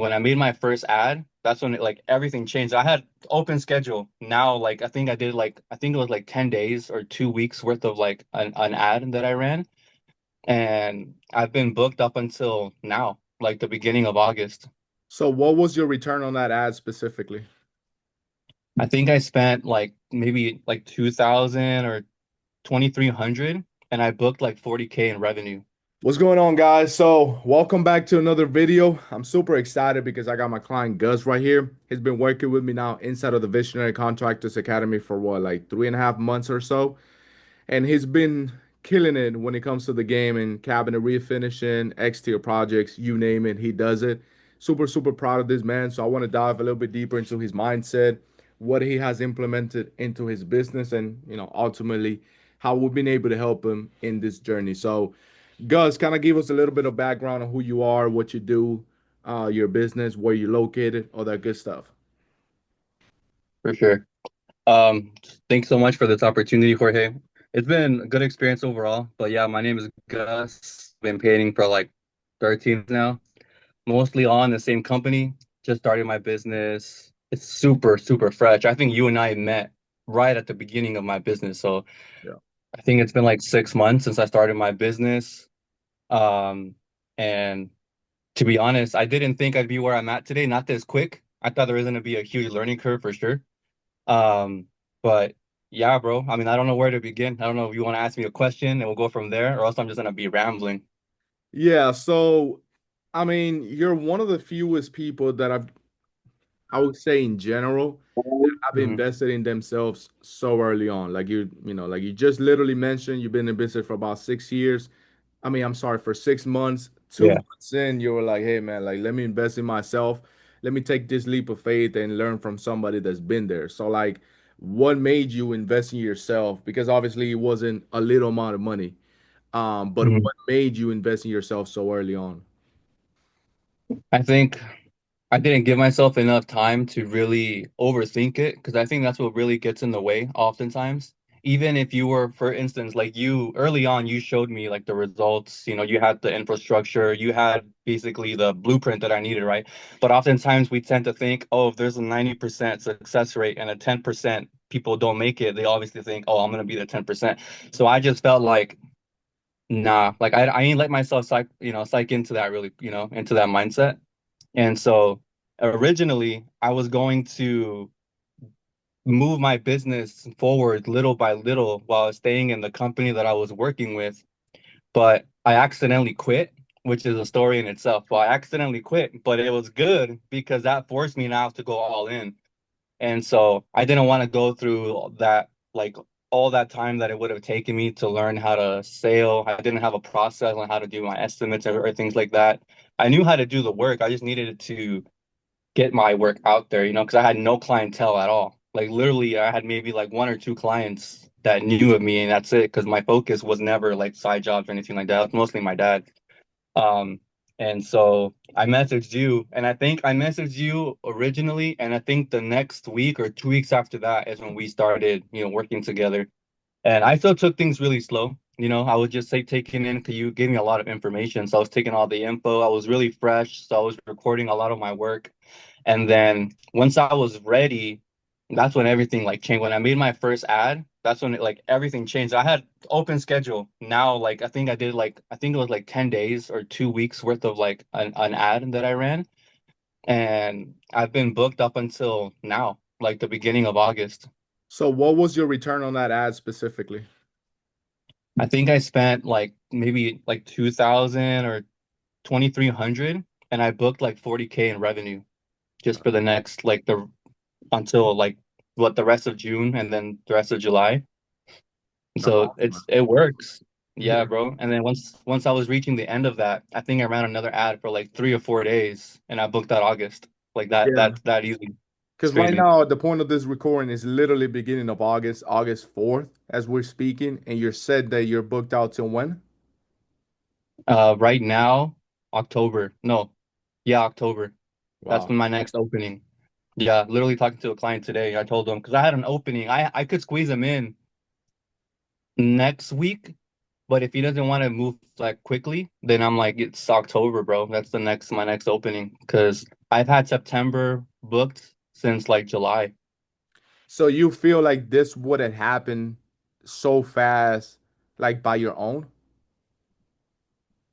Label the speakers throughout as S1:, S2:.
S1: when I made my first ad, that's when like everything changed. I had open schedule. Now, like I think it was like 10 days or 2 weeks worth of like an ad that I ran. And I've been booked up until now, like the beginning of August.
S2: So what was your return on that ad specifically?
S1: I think I spent like maybe like 2000 or 2300 and I booked like 40K in revenue.
S2: What's going on, guys? So, welcome back to another video. I'm super excited because I got my client Gus right here. He's been working with me now inside of the Visionary Contractors Academy for what, like 3.5 months or so. And he's been killing it when it comes to the game and cabinet refinishing, exterior projects, you name it, he does it. Super, super proud of this man. So, I want to dive a little bit deeper into his mindset, what he has implemented into his business, and, ultimately how we've been able to help him in this journey. So, Gus, kind of give us a little bit of background on who you are, what you do, your business, where you're located, all that good stuff.
S1: For sure. Um, Thanks so much for this opportunity, Jorge. It's been a good experience overall. But yeah, my name is Gus. Been painting for like 13 now, mostly on the same company. Just started my business. It's super, super fresh. I think you and I met right at the beginning of my business. So
S2: Yeah.
S1: I think it's been like 6 months since I started my business. Um, and to be honest, I didn't think I'd be where I'm at today, not this quick. I thought there was going to be a huge learning curve for sure. Um, but yeah, bro. I mean, I don't know where to begin. I don't know if you want to ask me a question and we'll go from there, or else I'm just gonna be rambling.
S2: Yeah, so I mean, you're one of the fewest people that I would say in general have
S1: Hmm.
S2: invested in themselves so early on. Like like you just literally mentioned, you've been in business for about 6 years. I mean, I'm sorry, for 6 months, two
S1: Yeah.
S2: months in, you were like, hey man, like let me invest in myself. Let me take this leap of faith and learn from somebody that's been there. So like what made you invest in yourself? Because obviously it wasn't a little amount of money. But
S1: Mhm.
S2: what made you invest in yourself so early on?
S1: I think I didn't give myself enough time to really overthink it because I think that's what really gets in the way oftentimes. Even if you were, for instance, like you early on, you showed me like the results, you had the infrastructure, you had basically the blueprint that I needed, right? But oftentimes we tend to think, oh, if there's a 90% success rate and a 10% people don't make it, they obviously think, oh, I'm gonna be the 10%. So I just felt like, nah, like I ain't let myself psych into that really, into that mindset. And so originally, I was going to move my business forward little by little while staying in the company that I was working with. But I accidentally quit, which is a story in itself. But I accidentally quit, but it was good because that forced me now to go all in. And so I didn't want to go through that, like all that time that it would have taken me to learn how to sail. I didn't have a process on how to do my estimates or things like that. I knew how to do the work. I just needed to get my work out there, because I had no clientele at all. Like literally, I had maybe like one or two clients that knew of me, and that's it. Because my focus was never like side jobs or anything like that. It was mostly my dad. Um, and so I messaged you, and I think I messaged you originally, and I think the next week or 2 weeks after that is when we started, working together. And I still took things really slow. I would just say taking in because you gave me a lot of information. So I was taking all the info. I was really fresh. So I was recording a lot of my work. And then once I was ready, that's when everything like changed. When I made my first ad, that's when like everything changed. I had open schedule. Now, like I think it was like 10 days or 2 weeks worth of like an ad that I ran. And I've been booked up until now, like the beginning of August.
S2: So what was your return on that ad specifically?
S1: I think I spent like maybe like 2000 or 2300 and I booked like 40K in revenue just for the next like the until like what the rest of June and then the rest of July.
S2: That's
S1: So
S2: awesome, man.
S1: it works. Yeah,
S2: Yeah.
S1: bro. And then once I was reaching the end of that, I think I ran another ad for like 3 or 4 days and I booked that August. Like that
S2: Yeah.
S1: that easy. It's
S2: Because right
S1: crazy.
S2: now, the point of this recording is literally beginning of August, August 4th, as we're speaking, and you're said that you're booked out till when?
S1: Right now, October. No. Yeah, October. That's
S2: Wow.
S1: when my next opening. Yeah, literally talking to a client today. I told them because I had an opening. I could squeeze him in next week, but if he doesn't want to move like quickly, then I'm like, it's October, bro. That's the next my next opening. Because I've had September booked since like July.
S2: So you feel like this would have happened so fast, like by your own?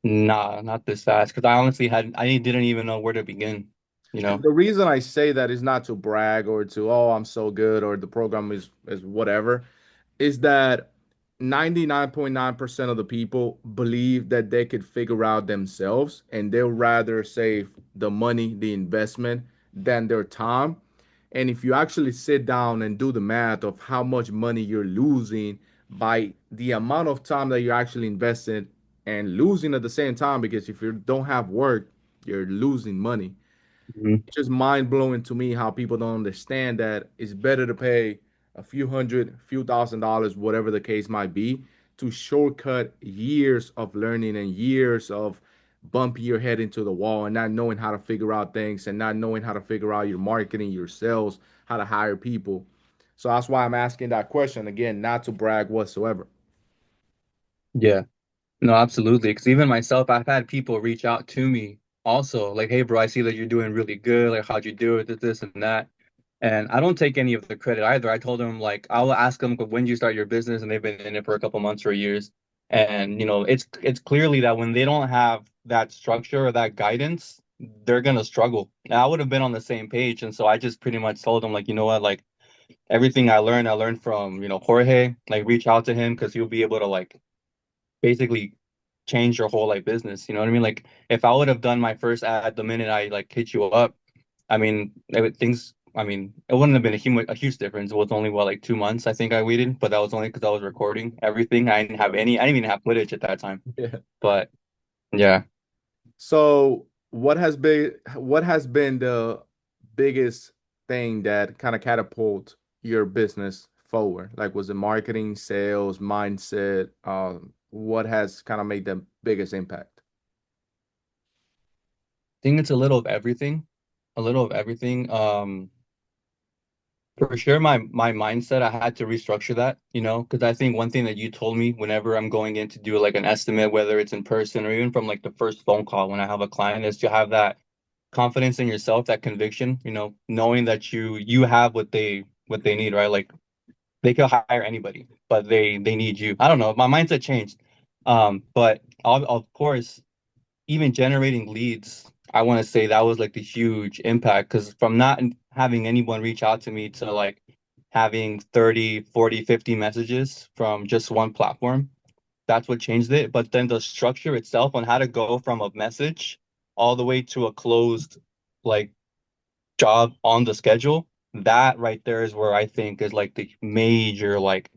S1: Nah, not this fast. Because I didn't even know where to begin. You
S2: And
S1: know.
S2: the reason I say that is not to brag or to, oh, I'm so good or the program is whatever, is that 99.9% of the people believe that they could figure out themselves and they'll rather save the money, the investment, than their time. And if you actually sit down and do the math of how much money you're losing by the amount of time that you're actually investing and losing at the same time, because if you don't have work, you're losing money.
S1: Mhm.
S2: It's just mind blowing to me how people don't understand that it's better to pay a few hundred, few $1,000s, whatever the case might be, to shortcut years of learning and years of bumping your head into the wall and not knowing how to figure out things and not knowing how to figure out your marketing, your sales, how to hire people. So that's why I'm asking that question again, not to brag whatsoever.
S1: Yeah. No, absolutely. Because even myself, I've had people reach out to me also, like, "Hey, bro, I see that you're doing really good. Like, how'd you do it? This and that." And I don't take any of the credit either. I told them like I will ask them when did you start your business, and they've been in it for a couple months or years. And it's clearly that when they don't have that structure or that guidance, they're gonna struggle. And I would have been on the same page, and so I just pretty much told them like, you know what, like everything I learned from Jorge. Like, reach out to him because he'll be able to like basically change your whole like business. You know what I mean? Like if I would have done my first ad the minute I like hit you up, I mean, things. I mean, it wouldn't have been a huge difference. It was only what like 2 months I think I waited, but that was only because I was recording everything. I didn't even have footage at that time.
S2: Yeah.
S1: But yeah,
S2: So what has been the biggest thing that kind of catapult your business forward? Like was it marketing, sales, mindset? What has kind of made the biggest impact?
S1: I think it's a little of everything, a little of everything. For sure, my mindset, I had to restructure that, because I think one thing that you told me whenever I'm going in to do like an estimate, whether it's in person or even from like the first phone call when I have a client, is to have that confidence in yourself, that conviction, knowing that you have what they need, right? Like they could hire anybody, but they need you. I don't know. My mindset changed. But of course, even generating leads, I want to say that was like the huge impact because from not having anyone reach out to me to like having 30, 40, 50 messages from just one platform, that's what changed it. But then the structure itself on how to go from a message all the way to a closed like job on the schedule, that right there is where I think is like the major, like,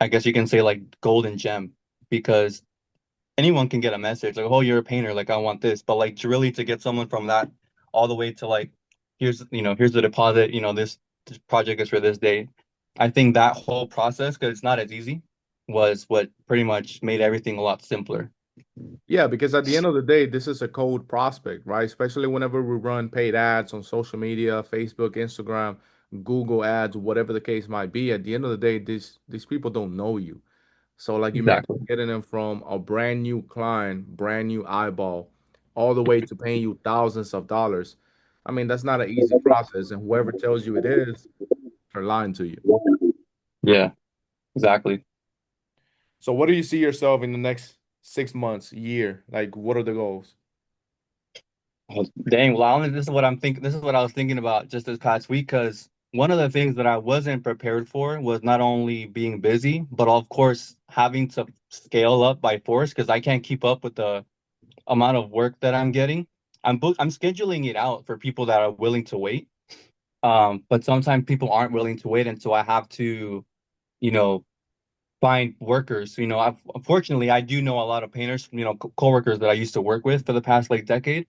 S1: I guess you can say like golden gem because anyone can get a message like, oh, you're a painter, like I want this. But like to get someone from that all the way to like, here's the deposit, this project is for this day. I think that whole process, because it's not as easy, was what pretty much made everything a lot simpler.
S2: Yeah, because at the end of the day, this is a cold prospect, right? Especially whenever we run paid ads on social media, Facebook, Instagram, Google ads, whatever the case might be. At the end of the day, these people don't know you. So, like you mentioned,
S1: Exactly.
S2: getting them from a brand new client, brand new eyeball, all the way to paying you thousands of dollars. I mean, that's not an easy process. And whoever tells you it is, they're lying to you.
S1: Yeah, exactly.
S2: So, what do you see yourself in the next 6 months, year? Like, what are the goals?
S1: Oh, dang, well, this is what I'm thinking. This is what I was thinking about just this past week, because one of the things that I wasn't prepared for was not only being busy, but of course having to scale up by force because I can't keep up with the amount of work that I'm getting. I'm scheduling it out for people that are willing to wait. But sometimes people aren't willing to wait, and so I have to, you know, find workers. Unfortunately, I do know a lot of painters, coworkers that I used to work with for the past like decade,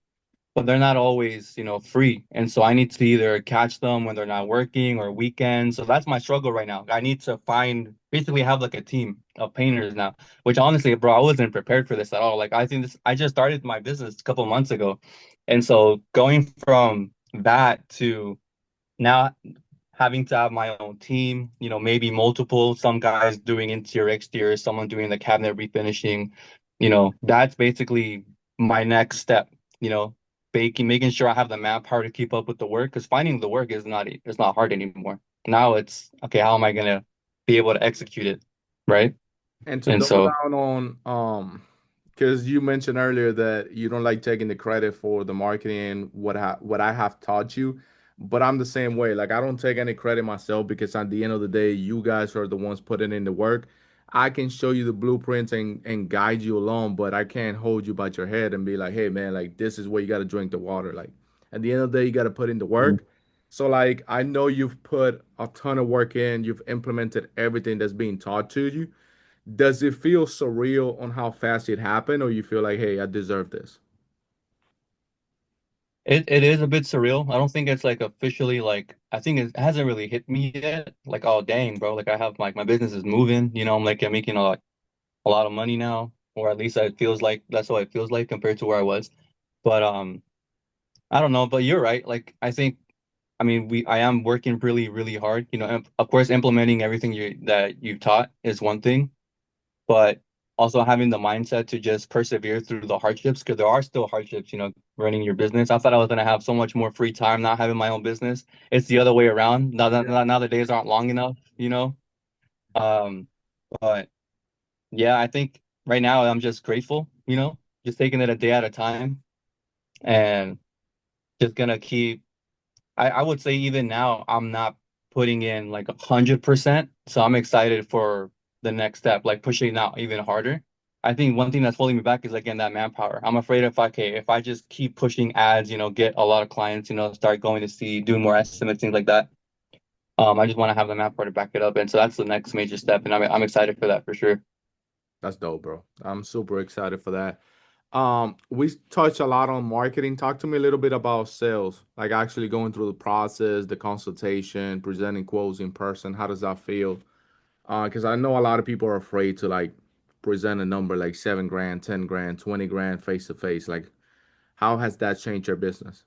S1: but they're not always, free. And so I need to either catch them when they're not working or weekends. So that's my struggle right now. I need to basically have like a team of painters now, which honestly, bro, I wasn't prepared for this at all. Like I just started my business a couple months ago. And so going from that to now having to have my own team, maybe multiple, some guys doing interior, exterior, someone doing the cabinet refinishing, that's basically my next step, you know. baking, making sure I have the manpower to keep up with the work. Because finding the work is not hard anymore. Now it's okay. How am I gonna be able to execute it, right?
S2: And to
S1: And
S2: double
S1: so,
S2: down on, because you mentioned earlier that you don't like taking the credit for the marketing, what I have taught you, but I'm the same way. Like I don't take any credit myself because at the end of the day, you guys are the ones putting in the work. I can show you the blueprints and guide you along, but I can't hold you by your head and be like, hey man, like this is where you got to drink the water. Like at the end of the day, you got to put in the work. So like I know you've put a ton of work in, you've implemented everything that's being taught to you. Does it feel surreal on how fast it happened, or you feel like, hey, I deserve this?
S1: it is a bit surreal. I don't think it's like officially like I think it hasn't really hit me yet. Like, oh dang, bro, like I have like my business is moving, I'm like I'm making a lot of money now, or at least it feels like that's what it feels like compared to where I was. But I don't know, but you're right. Like I mean I am working really, really hard. Of course implementing everything that you've taught is one thing, but also having the mindset to just persevere through the hardships because there are still hardships, running your business. I thought I was gonna have so much more free time not having my own business. It's the other way around.
S2: Yeah.
S1: Now the days aren't long enough. Um, but yeah, I think right now I'm just grateful, just taking it a day at a time and just gonna keep I would say even now I'm not putting in like 100%. So I'm excited for the next step, like pushing out even harder. I think one thing that's holding me back is again that manpower. I'm afraid if I just keep pushing ads, get a lot of clients, start going to see, doing more estimates, things like that. I just want to have the manpower to back it up. And so that's the next major step. And I'm excited for that for sure.
S2: That's dope, bro. I'm super excited for that. We touch a lot on marketing. Talk to me a little bit about sales, like actually going through the process, the consultation, presenting quotes in person. How does that feel? Because I know a lot of people are afraid to like present a number like 7 grand, 10 grand, 20 grand face to face. Like, how has that changed your business?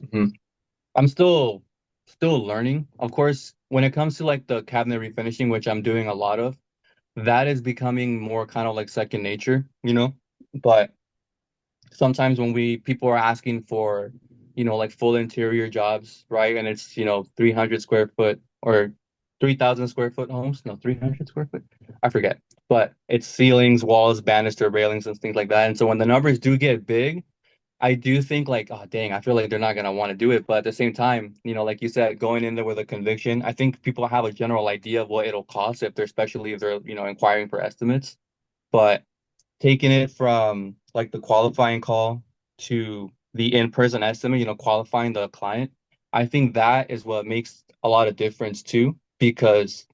S1: Mhm. I'm still learning. Of course, when it comes to like the cabinet refinishing, which I'm doing a lot of, that is becoming more kind of like second nature. But sometimes when we people are asking for, like full interior jobs, right? And it's, 300 square foot or 3,000 square foot homes. No, 300 square foot. I forget. But it's ceilings, walls, banister, railings, and things like that. And so when the numbers do get big, I do think like, oh dang, I feel like they're not gonna want to do it. But at the same time, like you said, going in there with a conviction, I think people have a general idea of what it'll cost especially if they're, inquiring for estimates. But taking it from like the qualifying call to the in-person estimate, qualifying the client, I think that is what makes a lot of difference too, because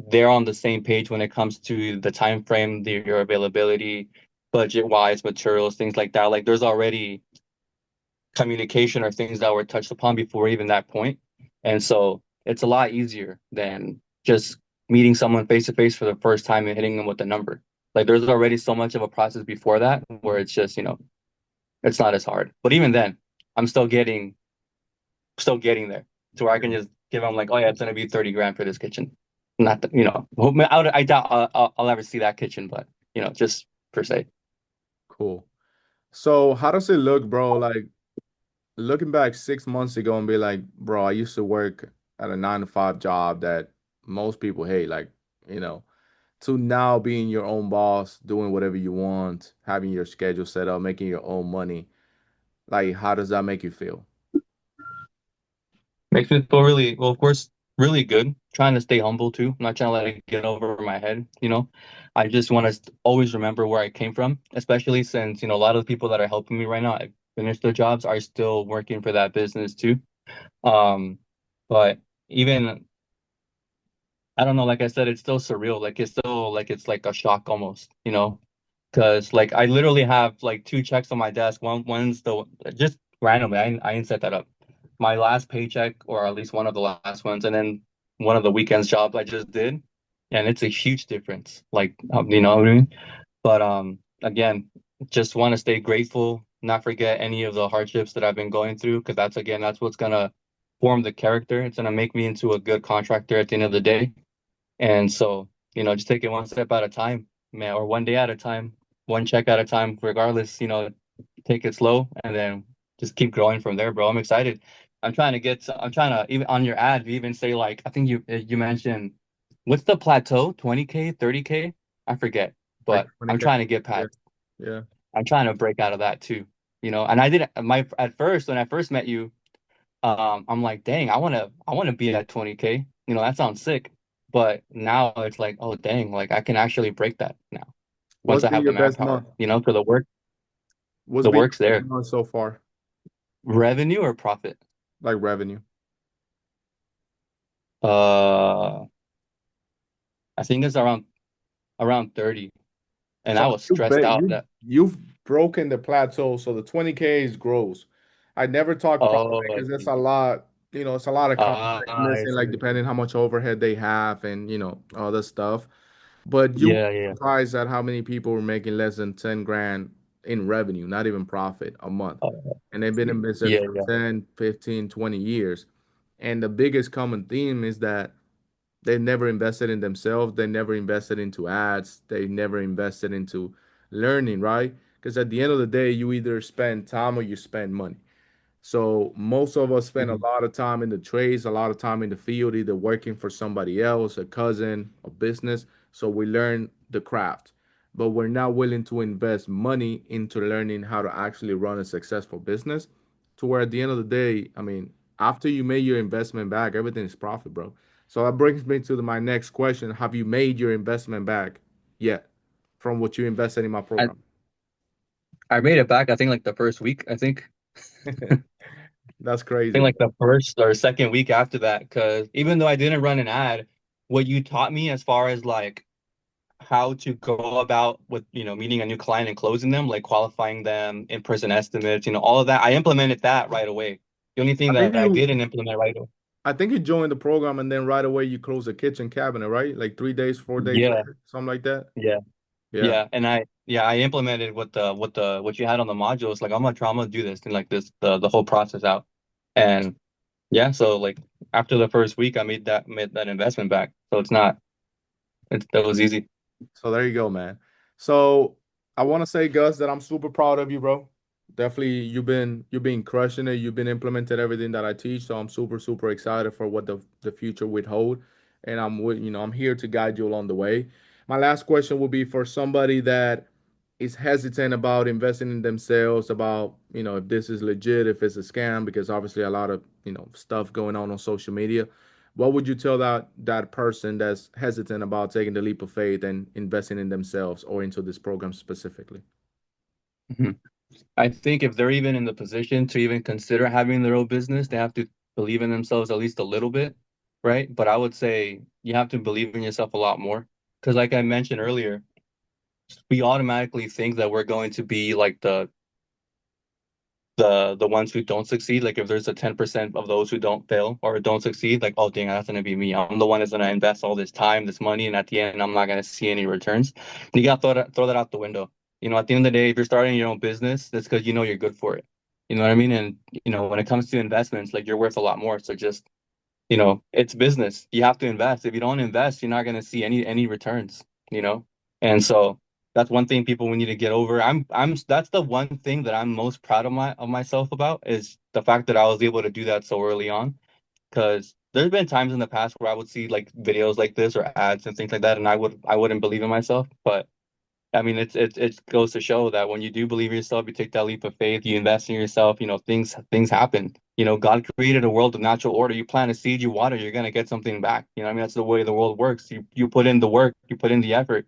S1: they're on the same page when it comes to the time frame, your availability, budget-wise, materials, things like that. Like there's already communication or things that were touched upon before even that point. And so it's a lot easier than just meeting someone face to face for the first time and hitting them with a number. Like there's already so much of a process before that where it's just, it's not as hard. But even then, I'm still getting there to where I can just give them like, oh yeah, it's gonna be 30 grand for this kitchen. Not that, I doubt I'll ever see that kitchen, but just per se.
S2: Cool. So, how does it look, bro? Like looking back 6 months ago and be like, bro, I used to work at a 9 to 5 job that most people hate, like, you know, to now being your own boss, doing whatever you want, having your schedule set up, making your own money. Like, how does that make you feel?
S1: Makes me feel really, well, of course, really good. Trying to stay humble too. I'm not trying to let it get over my head. I just want to always remember where I came from, especially since, a lot of the people that are helping me right now, I finished their jobs, are still working for that business too. Um, but even, I don't know, like I said, it's still surreal. Like it's still like it's like a shock almost. Because like I literally have like two checks on my desk. One's the just randomly. I didn't set that up. My last paycheck, or at least one of the last ones, and then one of the weekends jobs I just did, and it's a huge difference. Like you know what I mean? But again, just want to stay grateful, not forget any of the hardships that I've been going through, because that's what's gonna form the character. It's gonna make me into a good contractor at the end of the day. And so, just take it one step at a time, man, or one day at a time, one check at a time, regardless, take it slow, and then just keep growing from there, bro. I'm excited. I'm trying to even on your ad, you even say like, I think you mentioned what's the plateau? 20K, 30K? I forget,
S2: Like
S1: but I'm
S2: 20K.
S1: trying to get
S2: Yeah.
S1: past.
S2: Yeah.
S1: I'm trying to break out of that too. And I did my at first when I first met you, I'm like, dang, I wanna be at 20K. That sounds sick. But now it's like, oh dang, like I can actually break that now once
S2: What's
S1: I
S2: been
S1: have the
S2: your best
S1: manpower,
S2: month?
S1: because
S2: What's
S1: the
S2: been
S1: work's
S2: your best
S1: there.
S2: month so far?
S1: Revenue or profit?
S2: Like revenue.
S1: Uh, I think it's around 30, and
S2: So
S1: I was
S2: you
S1: stressed
S2: bet
S1: out that.
S2: you've broken the plateau. So the 20K is gross. I never talk profit
S1: Oh, I
S2: because that's
S1: see.
S2: a lot, it's a lot of context
S1: I
S2: missing, like
S1: see.
S2: depending how much overhead they have and all this stuff. But you were
S1: Yeah, yeah.
S2: surprised at how many people were making less than 10 grand in revenue, not even profit a month. And they've been in business
S1: Yeah,
S2: for
S1: yeah.
S2: 10, 15, 20 years. And the biggest common theme is that they never invested in themselves. They never invested into ads. They never invested into learning, right? Because at the end of the day, you either spend time or you spend money. So most of us spend a
S1: Mhm.
S2: lot of time in the trades, a lot of time in the field, either working for somebody else, a cousin, a business. So we learn the craft, but we're not willing to invest money into learning how to actually run a successful business. To where at the end of the day, I mean, after you made your investment back, everything is profit, bro. So that brings me to my next question. Have you made your investment back yet from what you invested in my
S1: I
S2: program?
S1: I made it back. I think like the first week.
S2: That's
S1: I
S2: crazy,
S1: think
S2: bro.
S1: like the first or second week after that, because even though I didn't run an ad, what you taught me as far as like how to go about with meeting a new client and closing them, like qualifying them, in-person estimates, all of that, I implemented that right away. The only thing
S2: I think
S1: that I
S2: you
S1: didn't implement right away.
S2: I think you joined the program and then right away you closed the kitchen cabinet, right? Like 3 days, 4 days
S1: Yeah,
S2: later, something like that.
S1: yeah,
S2: Yeah.
S1: yeah. And I implemented what you had on the modules. Like I'm gonna do this and like this the whole process out. And yeah, so like after the first week, I made that investment back. So that was easy.
S2: So there you go, man. So I want to say, Gus, that I'm super proud of you, bro. Definitely, you've been crushing it. You've been implementing everything that I teach. So I'm super, super excited for what the future would hold. And I'm here to guide you along the way. My last question will be for somebody that is hesitant about investing in themselves, about, if this is legit, if it's a scam, because obviously a lot of, stuff going on social media. What would you tell that person that's hesitant about taking the leap of faith and investing in themselves or into this program specifically?
S1: Mhm. I think if they're even in the position to even consider having their own business, they have to believe in themselves at least a little bit, right? But I would say you have to believe in yourself a lot more. Because like I mentioned earlier, we automatically think that we're going to be like the ones who don't succeed. Like if there's a 10% of those who don't fail or don't succeed, like, oh dang, that's gonna be me. I'm the one that's gonna invest all this time, this money, and at the end I'm not gonna see any returns. You gotta throw that out the window. At the end of the day, if you're starting your own business, that's because you know you're good for it. You know what I mean? And when it comes to investments, like you're worth a lot more. So just it's business. You have to invest. If you don't invest, you're not going to see any returns, you know? And so that's one thing people we need to get over. That's the one thing that I'm most proud of myself about is the fact that I was able to do that so early on. Because there's been times in the past where I would see like videos like this or ads and things like that, and I wouldn't believe in myself. But I mean, it goes to show that when you do believe in yourself, you take that leap of faith, you invest in yourself, things happen. God created a world of natural order. You plant a seed, you water, you're gonna get something back. I mean, that's the way the world works. You put in the work, you put in the effort,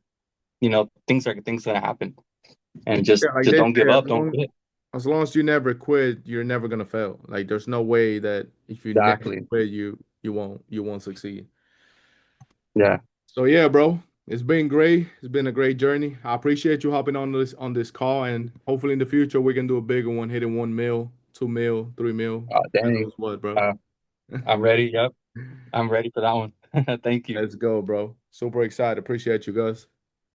S1: things gonna happen. And just
S2: Yeah, like
S1: just
S2: they
S1: don't give
S2: say,
S1: up, don't quit.
S2: as long as you never quit, you're never gonna fail. Like there's no way that if you never
S1: Exactly.
S2: quit, you won't succeed.
S1: Yeah.
S2: So yeah, bro, it's been great. It's been a great journey. I appreciate you hopping on this call, and hopefully in the future we can do a bigger one, hitting 1 mil, 2 mil, 3 mil. God
S1: Dang.
S2: knows what, bro.
S1: Uh, I'm ready. Yep. I'm ready for that one. Thank you.
S2: Let's go, bro. Super excited. Appreciate you, guys.